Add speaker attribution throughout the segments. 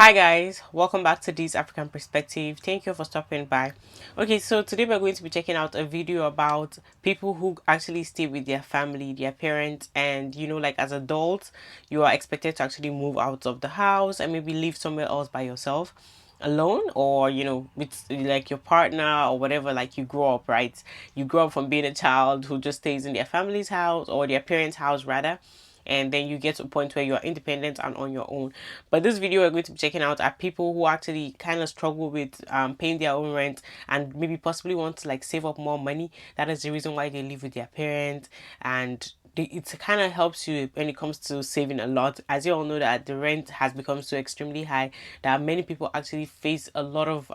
Speaker 1: Hi guys, welcome back to this African Perspective. Thank you for stopping by. Okay, so today we're going to be checking out a video about people who actually stay with their family, their parents, and like as adults, you are expected to actually move out of the house and maybe live somewhere else by yourself alone, or with like your partner or whatever. Like you grow up, right? You grow up from being a child who just stays in their family's house or their parents' house rather, and then you get to a point where you're independent and on your own. But this video we're going to be checking out are people who actually kind of struggle with paying their own rent and maybe possibly want to like save up more money. That is the reason why they live with their parents, and it kind of helps you when it comes to saving a lot, as you all know that the rent has become so extremely high that many people actually face a lot of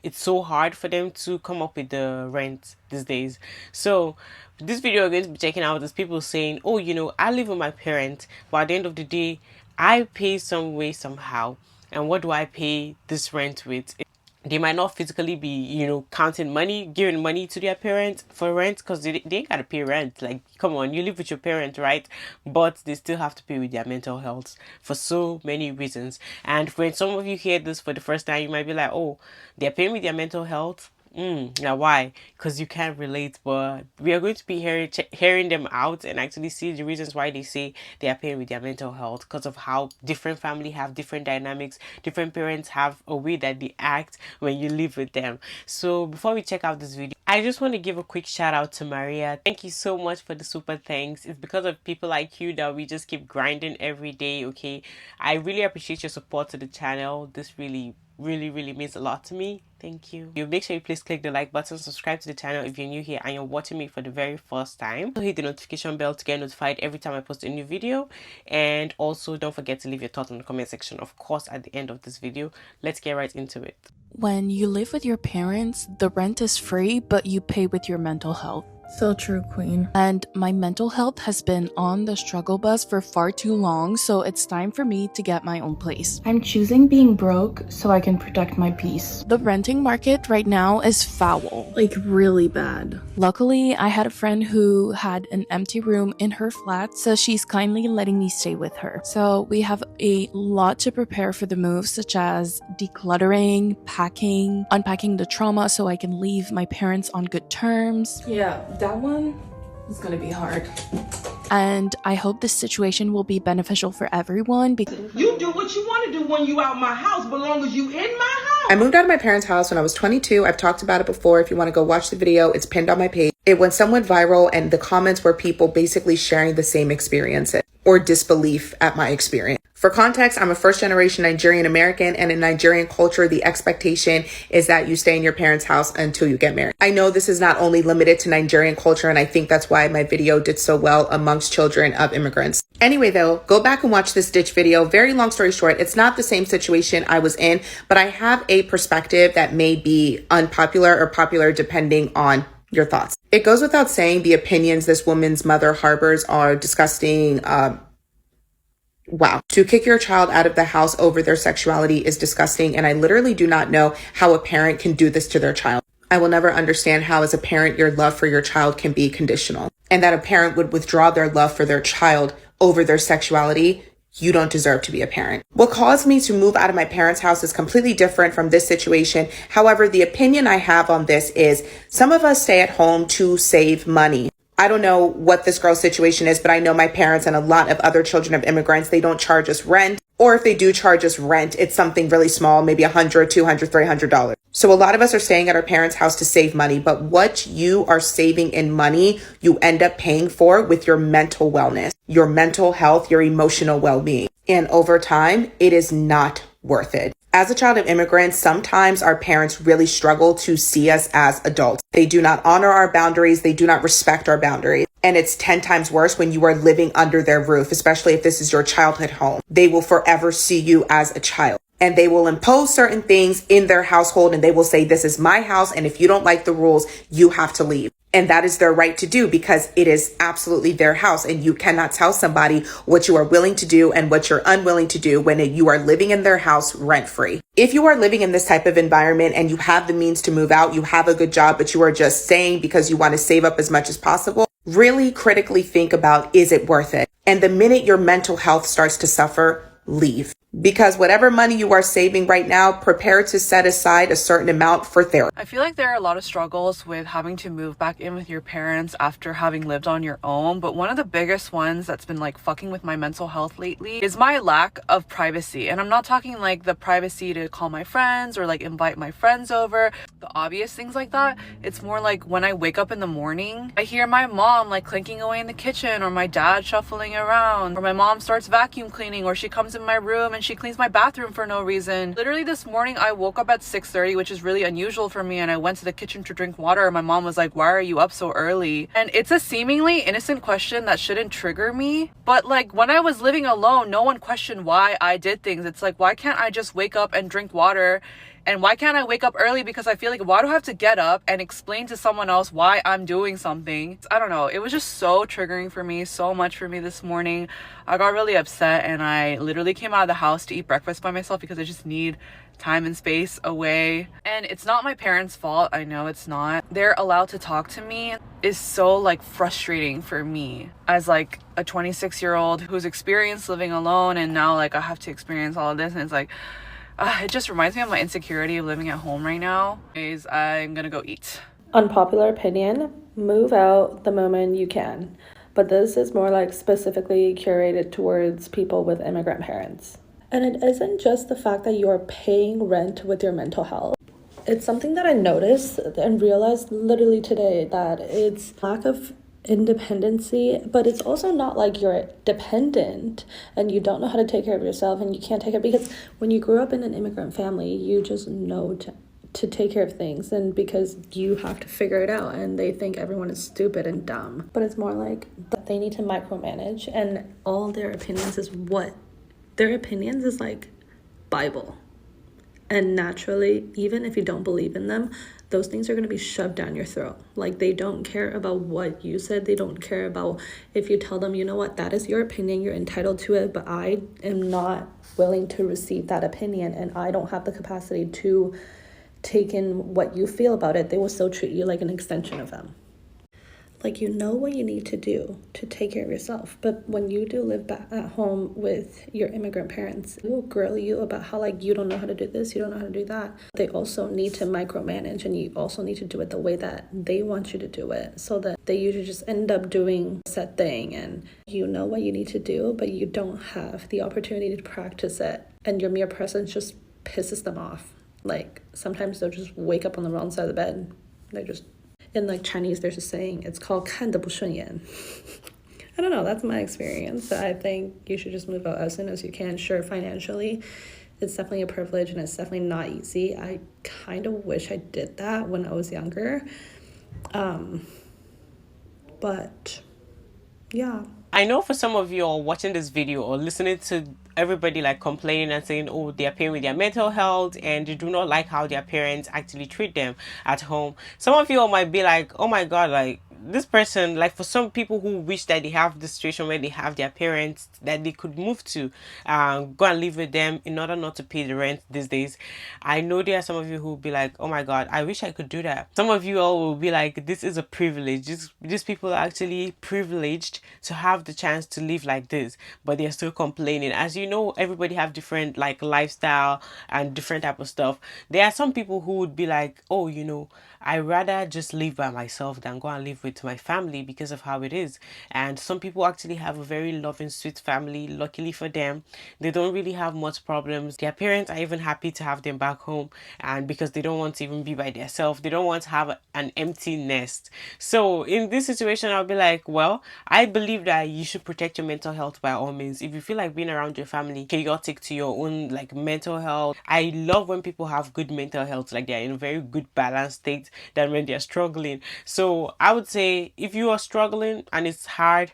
Speaker 1: it's so hard for them to come up with the rent these days. So this video we're going to be checking out is people saying, oh, I live with my parents, but at the end of the day I pay some way somehow, and what do I pay this rent with? They might not physically be, counting money, giving money to their parents for rent, because they ain't gotta pay rent. Like, come on, you live with your parents, right? But they still have to pay with their mental health for so many reasons. And when some of you hear this for the first time, you might be like, oh, they're paying with their mental health. Now why? Because you can't relate, but we are going to be hearing them out and actually see the reasons why they say they are paying with their mental health, because of how different family have different dynamics, different parents have a way that they act when you live with them. So before we check out this video, I just want to give a quick shout out to Maria. Thank you so much for the super thanks. It's because of people like you that we just keep grinding every day. Okay, I really appreciate your support to the channel. This really means a lot to me. Thank you. You make sure you please click the like button, subscribe to the channel if you're new here and you're watching me for the very first time. So hit the notification bell to get notified every time I post a new video, and also don't forget to leave your thoughts in the comment section, of course, at the end of this video. Let's get right into it.
Speaker 2: When you live with your parents, the rent is free, but you pay with your mental health.
Speaker 3: So true, queen.
Speaker 2: And my mental health has been on the struggle bus for far too long, so it's time for me to get my own place.
Speaker 3: I'm choosing being broke so I can protect my peace.
Speaker 2: The renting market right now is foul.
Speaker 3: Like, really bad.
Speaker 2: Luckily, I had a friend who had an empty room in her flat, so she's kindly letting me stay with her. So we have a lot to prepare for the move, such as decluttering, packing, unpacking the trauma so I can leave my parents on good terms.
Speaker 3: Yeah, that one is gonna be hard.
Speaker 2: And I hope this situation will be beneficial for everyone.
Speaker 4: You do what you want to do when you out my house, but long as you in my house.
Speaker 5: I moved out of my parents' house when I was 22. I've talked about it before. If you want to go watch the video, it's pinned on my page. It went somewhat viral, and the comments were people basically sharing the same experiences or disbelief at my experience. For context, I'm a first-generation Nigerian American, and in Nigerian culture, the expectation is that you stay in your parents' house until you get married. I know this is not only limited to Nigerian culture, and I think that's why my video did so well amongst children of immigrants. Anyway, though, go back and watch this ditch video. Very long story short, it's not the same situation I was in, but I have a perspective that may be unpopular or popular depending on your thoughts. It goes without saying the opinions this woman's mother harbors are disgusting. Wow. To kick your child out of the house over their sexuality is disgusting, and I literally do not know how a parent can do this to their child. I will never understand how, as a parent, your love for your child can be conditional, and that a parent would withdraw their love for their child over their sexuality. You don't deserve to be a parent. What caused me to move out of my parents' house is completely different from this situation. However, the opinion I have on this is some of us stay at home to save money. I don't know what this girl's situation is, but I know my parents and a lot of other children of immigrants, they don't charge us rent. Or if they do charge us rent, it's something really small, maybe $100, $200, $300. So a lot of us are staying at our parents' house to save money, but what you are saving in money, you end up paying for with your mental wellness, your mental health, your emotional well-being. And over time, it is not worth it. As a child of immigrants, sometimes our parents really struggle to see us as adults. They do not honor our boundaries. They do not respect our boundaries. And it's 10 times worse when you are living under their roof, especially if this is your childhood home. They will forever see you as a child. And they will impose certain things in their household, and they will say, this is my house, and if you don't like the rules, you have to leave. And that is their right to do, because it is absolutely their house, and you cannot tell somebody what you are willing to do and what you're unwilling to do when you are living in their house rent-free. If you are living in this type of environment and you have the means to move out, you have a good job, but you are just staying because you want to save up as much as possible, really critically think about, is it worth it? And the minute your mental health starts to suffer, leave. Because whatever money you are saving right now, prepare to set aside a certain amount for therapy.
Speaker 6: I feel like there are a lot of struggles with having to move back in with your parents after having lived on your own, but one of the biggest ones that's been like fucking with my mental health lately is my lack of privacy. And I'm not talking like the privacy to call my friends or like invite my friends over, the obvious things like that. It's more like when I wake up in the morning, I hear my mom like clinking away in the kitchen, or my dad shuffling around, or my mom starts vacuum cleaning, or she comes in my room and she cleans my bathroom for no reason. Literally this morning I woke up at 6:30, which is really unusual for me, and I went to the kitchen to drink water, and my mom was like, why are you up so early? And it's a seemingly innocent question that shouldn't trigger me, but like when I was living alone, no one questioned why I did things. It's like, why can't I just wake up and drink water? And why can't I wake up early? Because I feel like, why do I have to get up and explain to someone else why I'm doing something? I don't know. It was just so triggering for me, so much for me this morning. I got really upset, and I literally came out of the house to eat breakfast by myself because I just need time and space away. And it's not my parents' fault. I know it's not. They're allowed to talk to me. Is so like frustrating for me as like a 26-year-old who's experienced living alone, and now like I have to experience all of this, and it's like, it just reminds me of my insecurity of living at home right now. Is I'm gonna go eat.
Speaker 3: Unpopular opinion, move out the moment you can. But this is more like specifically curated towards people with immigrant parents. And it isn't just the fact that you're paying rent with your mental health. It's something that I noticed and realized literally today, that it's lack of independency, but it's also not like you're dependent and you don't know how to take care of yourself and you can't take care, because when you grew up in an immigrant family, you just know to take care of things, and because you have to figure it out, and they think everyone is stupid and dumb. But it's more like they need to micromanage, and all their opinions is what their opinions is like Bible. And naturally, even if you don't believe in them, those things are going to be shoved down your throat. Like, they don't care about what you said. They don't care about if you tell them, you know what, that is your opinion, you're entitled to it, but I am not willing to receive that opinion, and I don't have the capacity to take in what you feel about it. They will still treat you like an extension of them. Like, you know what you need to do to take care of yourself. But when you do live back at home with your immigrant parents, they will grill you about how, like, you don't know how to do this, you don't know how to do that. They also need to micromanage, and you also need to do it the way that they want you to do it, so that they usually just end up doing a set thing, and you know what you need to do, but you don't have the opportunity to practice it, and your mere presence just pisses them off. Like, sometimes they'll just wake up on the wrong side of the bed. They just... In like Chinese, there's a saying, it's called 看得不顺眼. I don't know, that's my experience. I think you should just move out as soon as you can. Sure, financially, it's definitely a privilege, and it's definitely not easy. I kind of wish I did that when I was younger. But yeah.
Speaker 1: I know for some of you are watching this video or listening to everybody like complaining and saying, oh, they are paying with their mental health and they do not like how their parents actually treat them at home. Some of you all might be like, oh my god, like this person, like for some people who wish that they have the situation where they have their parents that they could move to, go and live with them in order not to pay the rent these days. I know there are some of you who will be like, oh my god, I wish I could do that. Some of you all will be like, this is a privilege. These people are actually privileged to have the chance to live like this, but they're still complaining. As you know, everybody have different like lifestyle and different type of stuff. There are some people who would be like, oh, you know, I rather just live by myself than go and live with my family because of how it is. And some people actually have a very loving, sweet family. Luckily for them, they don't really have much problems. Their parents are even happy to have them back home, and because they don't want to even be by themselves, they don't want to have an empty nest. So in this situation, I'll be like, well, I believe that you should protect your mental health by all means. If you feel like being around your family chaotic to your own like mental health, I love when people have good mental health, like they're in a very good balanced state than when they're struggling. So I would say if you are struggling and it's hard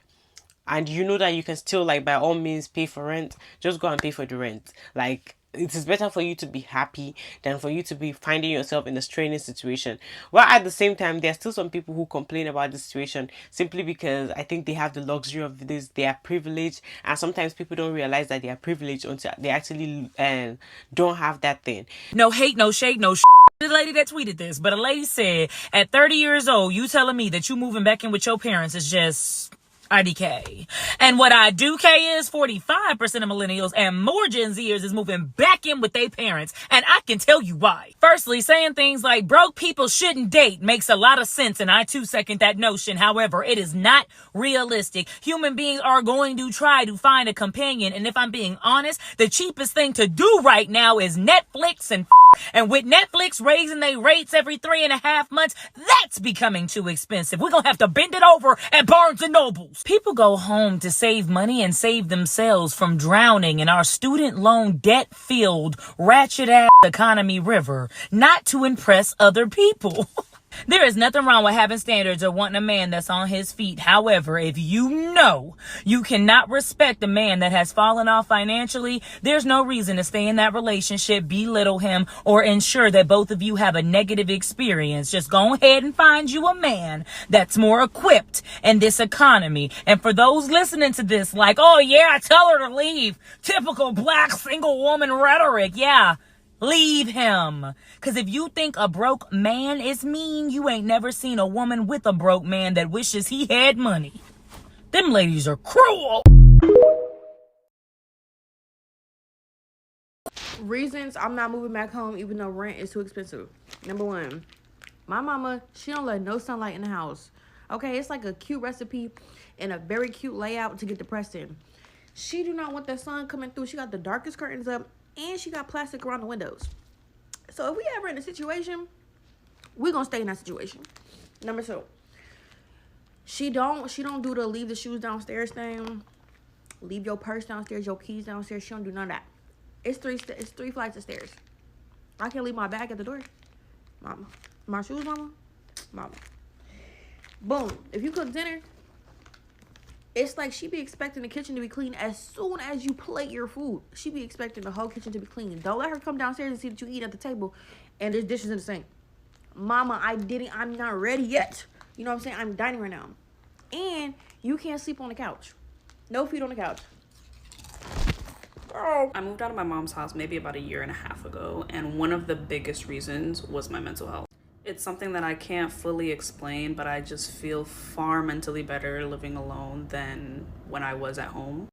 Speaker 1: and you know that you can still like by all means pay for rent, just go and pay for the rent. Like, it is better for you to be happy than for you to be finding yourself in a straining situation. Well, at the same time, there are still some people who complain about the situation simply because I think they have the luxury of this, they are privileged, and sometimes people don't realize that they are privileged until they actually don't have that thing.
Speaker 7: No hate, no shade, no the lady that tweeted this, but a lady said, at 30 years old, you telling me that you moving back in with your parents is just... IDK. And what IDK is 45% of millennials and more Gen Zers is moving back in with their parents. And I can tell you why. Firstly, saying things like broke people shouldn't date makes a lot of sense. And I too second that notion. However, it is not realistic. Human beings are going to try to find a companion. And if I'm being honest, the cheapest thing to do right now is Netflix and with Netflix raising their rates every 3.5 months, that's becoming too expensive. We're going to have to bend it over at Barnes and Nobles. People go home to save money and save themselves from drowning in our student loan debt-filled, ratchet-ass economy river, not to impress other people. There is nothing wrong with having standards or wanting a man that's on his feet. However, if you know you cannot respect a man that has fallen off financially, there's no reason to stay in that relationship, belittle him, or ensure that both of you have a negative experience. Just go ahead and find you a man that's more equipped in this economy. And for those listening to this like, oh yeah, tell her to leave. Typical black single woman rhetoric. Yeah. Leave him. Because if you think a broke man is mean, you ain't never seen a woman with a broke man that wishes he had money. Them ladies are cruel.
Speaker 8: Reasons I'm not moving back home even though rent is too expensive. Number one, my mama, she don't let no sunlight in the house. Okay, it's like a cute recipe and a very cute layout to get depressed in. She do not want the sun coming through. She got the darkest curtains up and she got plastic around the windows. So if we ever in a situation, we're gonna stay in that situation. Number two, she don't do the leave the shoes downstairs thing. Leave your purse downstairs, your keys downstairs. She don't do none of that. It's three flights of stairs. I can't leave my bag at the door. Mama. My shoes, mama? Mama. Boom. If you cook dinner, it's like she be expecting the kitchen to be clean as soon as you plate your food. She be expecting the whole kitchen to be clean. Don't let her come downstairs and see that you eat at the table and there's dishes in the sink. Mama, I'm not ready yet. You know what I'm saying? I'm dining right now. And you can't sleep on the couch. No feet on the couch.
Speaker 6: I moved out of my mom's house maybe about 1.5 years ago, and one of the biggest reasons was my mental health. It's something that I can't fully explain, but I just feel far mentally better living alone than when I was at home.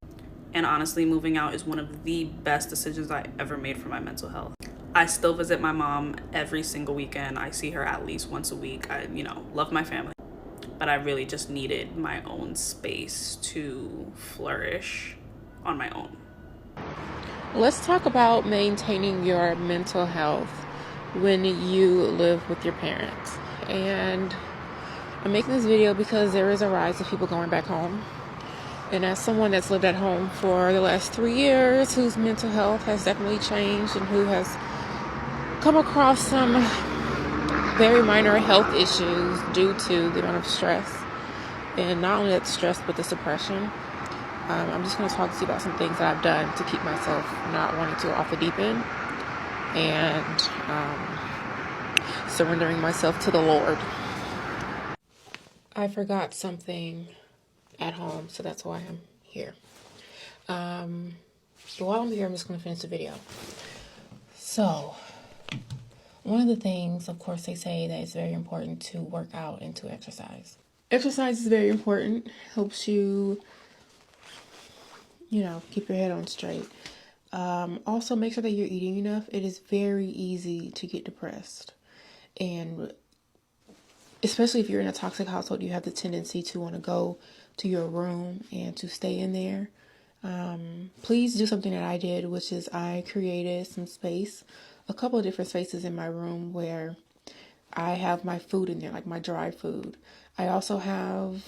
Speaker 6: And honestly, moving out is one of the best decisions I ever made for my mental health. I still visit my mom every single weekend. I see her at least once a week. I, love my family. But I really just needed my own space to flourish on my own.
Speaker 1: Let's talk about maintaining your mental health when you live with your parents. And I'm making this video because there is a rise of people going back home. And as someone that's lived at home for the last 3 years, whose mental health has definitely changed and who has come across some very minor health issues due to the amount of stress, and not only that stress but the suppression, I'm just going to talk to you about some things that I've done to keep myself not wanting to go off the deep end and surrendering myself to the Lord. I forgot something at home, so that's why I'm here. So while I'm here, I'm just going to finish the video. So one of the things, of course, they say that it's very important to work out and to exercise. Exercise is very important. Helps you, keep your head on straight. Also, make sure that you're eating enough. It is very easy to get depressed. And especially if you're in a toxic household, you have the tendency to want to go to your room and to stay in there. Please do something that I did, which is I created some space, a couple of different spaces in my room where I have my food in there, like my dry food. I also have,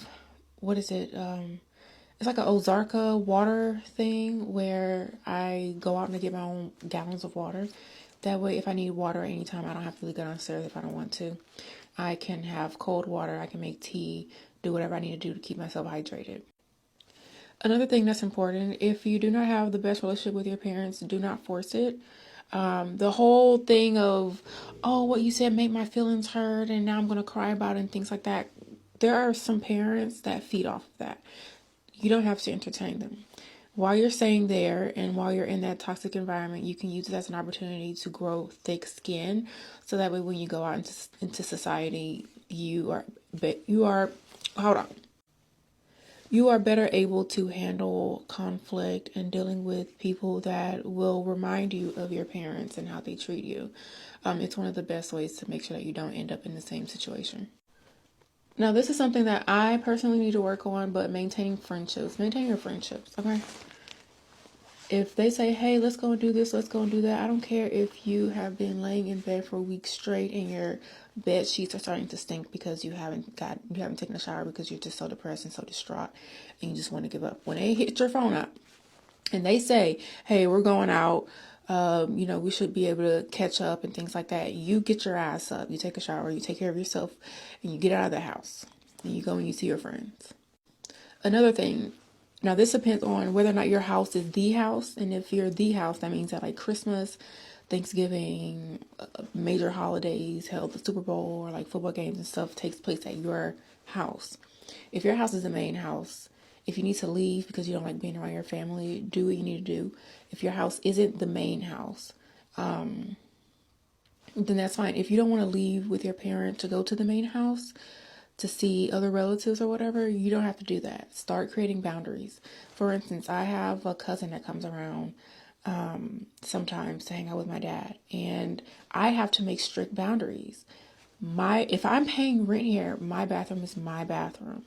Speaker 1: it's like an Ozarka water thing where I go out and I get my own gallons of water. That way, if I need water anytime, I don't have to go downstairs if I don't want to. I can have cold water, I can make tea, do whatever I need to do to keep myself hydrated. Another thing that's important, if you do not have the best relationship with your parents, do not force it. The whole thing of, oh, what you said made my feelings hurt and now I'm going to cry about it and things like that. There are some parents that feed off of that. You don't have to entertain them. While you're staying there and while you're in that toxic environment, you can use it as an opportunity to grow thick skin. So that way when you go out into society, you are
Speaker 9: you are better able to handle conflict and dealing with people that will remind you of your parents and how they treat you. It's one of the best ways to make sure that you don't end up in the same situation. Now, this is something that I personally need to work on, but maintaining friendships. Maintain your friendships, okay? If they say, hey, let's go and do this, let's go and do that, I don't care if you have been laying in bed for weeks straight and your bed sheets are starting to stink because you haven't taken a shower because you're just so depressed and so distraught and you just want to give up. When they hit your phone up and they say, hey, we're going out, we should be able to catch up and things like that, you get your ass up, you take a shower, you take care of yourself, and you get out of the house and you go and you see your friends. Another thing, now this depends on whether or not your house is the house, and if you're the house, that means that like Christmas, Thanksgiving, major holidays, hell, the Super Bowl or like football games and stuff takes place at your house. If your house is the main house, if you need to leave because you don't like being around your family, do what you need to do. If your house isn't the main house, then that's fine. If you don't want to leave with your parent to go to the main house to see other relatives or whatever, you don't have to do that. Start creating boundaries. For instance, I have a cousin that comes around sometimes to hang out with my dad, and I have to make strict boundaries. If I'm paying rent here, my bathroom is my bathroom.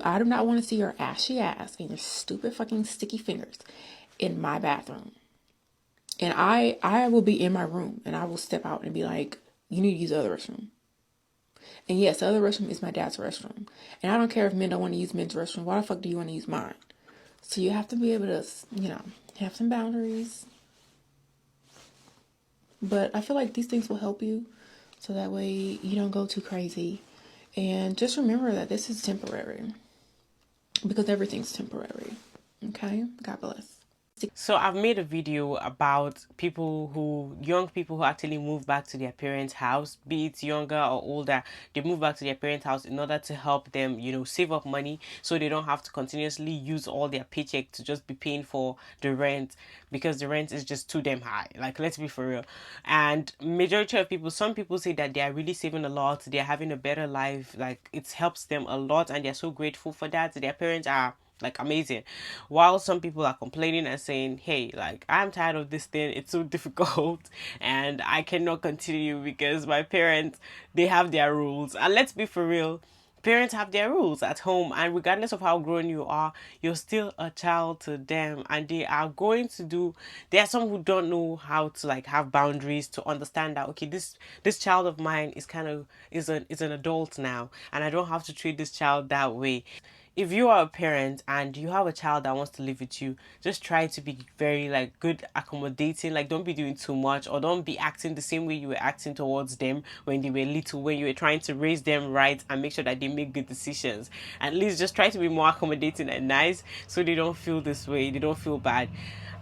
Speaker 9: I do not want to see your ashy ass and your stupid fucking sticky fingers in my bathroom. And I will be in my room and I will step out and be like, you need to use the other restroom. And yes, the other restroom is my dad's restroom. And I don't care if men don't want to use men's restroom. Why the fuck do you want to use mine? So you have to be able to, have some boundaries. But I feel like these things will help you so that way you don't go too crazy. And just remember that this is temporary because everything's temporary. Okay? God bless.
Speaker 1: So I've made a video about young people who actually move back to their parents' house, be it younger or older. They move back to their parents' house in order to help them, save up money so they don't have to continuously use all their paycheck to just be paying for the rent, because the rent is just too damn high. Like, let's be for real. And majority of people, some people say that they are really saving a lot, they're having a better life, like it helps them a lot and they're so grateful for that. Their parents are like amazing, while some people are complaining and saying, hey, like, I'm tired of this thing, it's so difficult and I cannot continue because my parents, they have their rules. And let's be for real, parents have their rules at home, and regardless of how grown you are, you're still a child to them, and there are some who don't know how to like have boundaries, to understand that, okay, this child of mine is an adult now, and I don't have to treat this child that way. If you are a parent and you have a child that wants to live with you, just try to be very like good, accommodating. Like, don't be doing too much, or don't be acting the same way you were acting towards them when they were little, when you were trying to raise them right and make sure that they make good decisions. At least just try to be more accommodating and nice so they don't feel this way, they don't feel bad.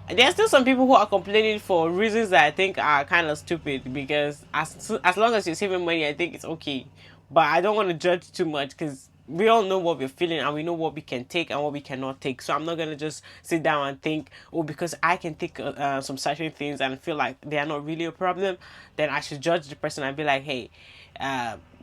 Speaker 1: There are still some people who are complaining for reasons that I think are kind of stupid, because as long as you're saving money, I think it's okay. But I don't want to judge too much, because we all know what we're feeling and we know what we can take and what we cannot take. So I'm not going to just sit down and think, oh, because I can take some certain things and feel like they are not really a problem, then I should judge the person and be like, hey,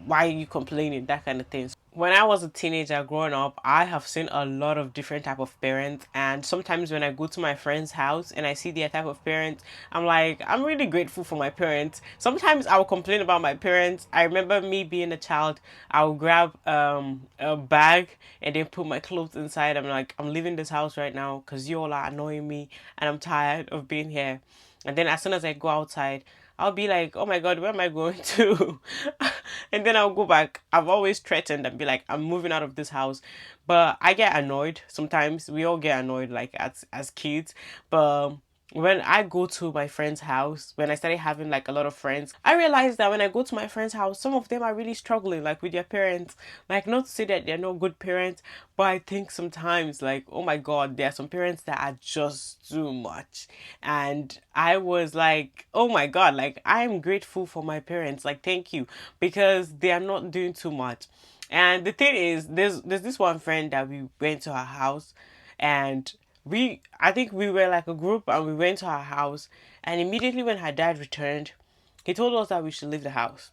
Speaker 1: why are you complaining? That kind of thing. When I was a teenager growing up, I have seen a lot of different type of parents, and sometimes when I go to my friend's house and I see their type of parents, I'm like, I'm really grateful for my parents. Sometimes I will complain about my parents. I remember me being a child, I would grab a bag and then put my clothes inside. I'm like, I'm leaving this house right now because you all are annoying me and I'm tired of being here. And then as soon as I go outside, I'll be like, oh my God, where am I going to? And then I'll go back. I've always threatened and be like, I'm moving out of this house. But I get annoyed sometimes. We all get annoyed, like as kids. But when I go to my friend's house, when I started having like a lot of friends, I realized that when I go to my friend's house, some of them are really struggling, like with their parents. Like, not to say that they're not good parents, but I think sometimes, like, oh my God, there are some parents that are just too much. And I was like, oh my God, like, I'm grateful for my parents. Like, thank you, because they are not doing too much. And the thing is, there's this one friend that we went to her house, and I think we were like a group and we went to her house, and immediately when her dad returned, he told us that we should leave the house.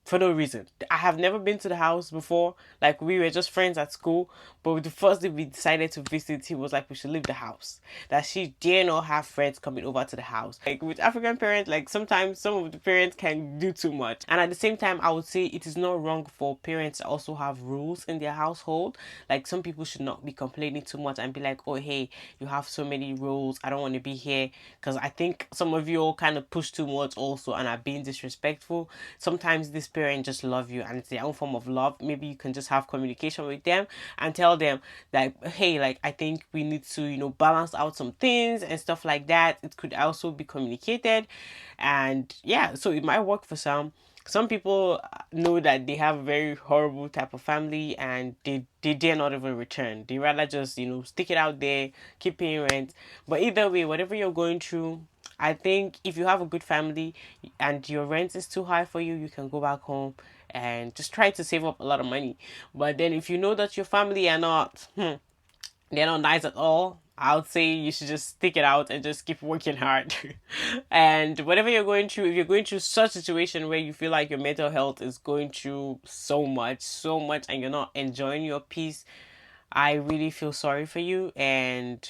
Speaker 1: for no reason. I have never been to the house before. Like, we were just friends at school, but the first day we decided to visit, he was like, we should leave the house. That she dare not have friends coming over to the house. Like, with African parents, like, sometimes some of the parents can do too much. And at the same time, I would say it is not wrong for parents to also have rules in their household. Like, some people should not be complaining too much and be like, oh, hey, you have so many rules, I don't want to be here. Because I think some of you all kind of push too much also and are being disrespectful. Sometimes this parent just love you and it's their own form of love. Maybe you can just have communication with them and tell them that, hey, like, I think we need to, you know, balance out some things and stuff like that. It could also be communicated. And yeah, so it might work for some people. Know that they have a very horrible type of family and they dare not even return. They rather just, you know, stick it out there, keep paying rent. But either way, whatever you're going through, I think if you have a good family and your rent is too high for you, you can go back home and just try to save up a lot of money. But then if you know that your family are not, they're not nice at all, I would say you should just stick it out and just keep working hard. And whatever you're going through, if you're going through such a situation where you feel like your mental health is going through so much, and you're not enjoying your peace, I really feel sorry for you. And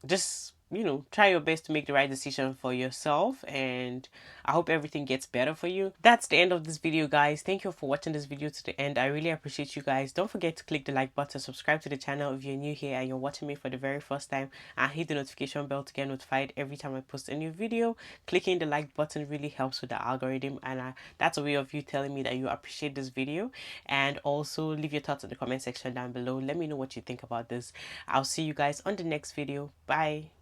Speaker 1: just, you know, try your best to make the right decision for yourself, and I hope everything gets better for you. That's the end of this video, guys. Thank you for watching this video to the end. I really appreciate you guys. Don't forget to click the like button, subscribe to the channel if you're new here and you're watching me for the very first time, and hit the notification bell to get notified every time I post a new video. Clicking the like button really helps with the algorithm, and that's a way of you telling me that you appreciate this video. And also leave your thoughts in the comment section down below. Let me know what you think about this. I'll see you guys on the next video. Bye.